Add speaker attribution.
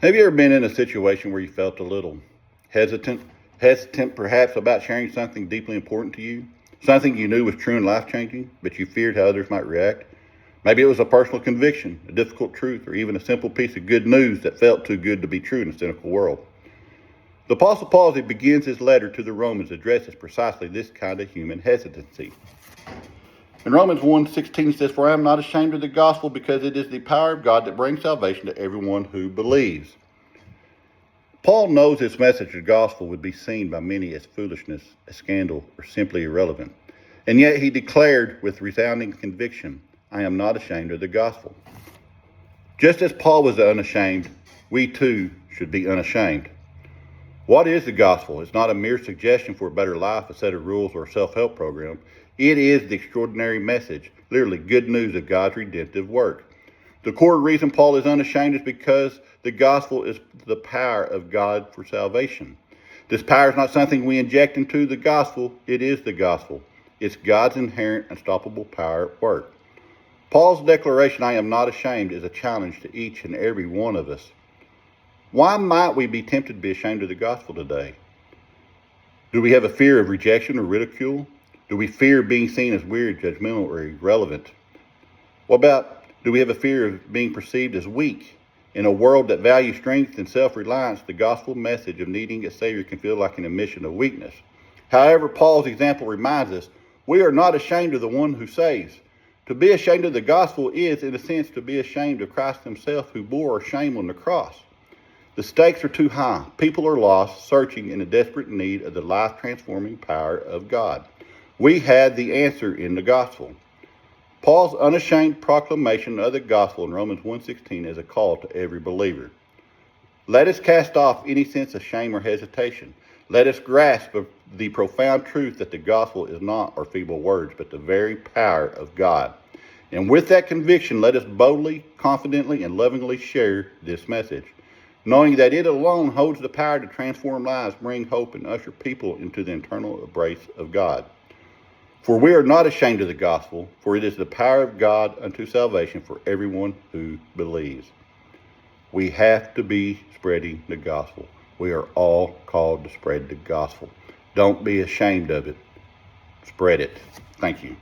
Speaker 1: Have you ever been in a situation where you felt a little hesitant perhaps about sharing something deeply important to you? Something you knew was true and life-changing, but you feared how others might react? Maybe it was a personal conviction, a difficult truth, or even a simple piece of good news that felt too good to be true in a cynical world. The Apostle Paul, as he begins his letter to the Romans, addresses precisely this kind of human hesitancy. In Romans 1:16 says, "For I am not ashamed of the gospel, because it is the power of God that brings salvation to everyone who believes." Paul knows his message of the gospel would be seen by many as foolishness, a scandal, or simply irrelevant. And yet he declared with resounding conviction, "I am not ashamed of the gospel." Just as Paul was unashamed, we too should be unashamed. What is the gospel? It's not a mere suggestion for a better life, a set of rules, or a self-help program. It is the extraordinary message, literally good news of God's redemptive work. The core reason Paul is unashamed is because the gospel is the power of God for salvation. This power is not something we inject into the gospel. It is the gospel. It's God's inherent, unstoppable power at work. Paul's declaration, "I am not ashamed," is a challenge to each and every one of us. Why might we be tempted to be ashamed of the gospel today? Do we have a fear of rejection or ridicule? Do we fear being seen as weird, judgmental, or irrelevant? What about, do we have a fear of being perceived as weak? In a world that values strength and self-reliance, the gospel message of needing a Savior can feel like an admission of weakness. However, Paul's example reminds us, we are not ashamed of the one who saves. To be ashamed of the gospel is, in a sense, to be ashamed of Christ himself, who bore our shame on the cross. The stakes are too high. People are lost, searching in a desperate need of the life-transforming power of God. We had the answer in the gospel. Paul's unashamed proclamation of the gospel in Romans 1:16 is a call to every believer. Let us cast off any sense of shame or hesitation. Let us grasp the profound truth that the gospel is not our feeble words, but the very power of God. And with that conviction, let us boldly, confidently, and lovingly share this message, knowing that it alone holds the power to transform lives, bring hope, and usher people into the eternal embrace of God. For we are not ashamed of the gospel, for it is the power of God unto salvation for everyone who believes. We have to be spreading the gospel. We are all called to spread the gospel. Don't be ashamed of it. Spread it. Thank you.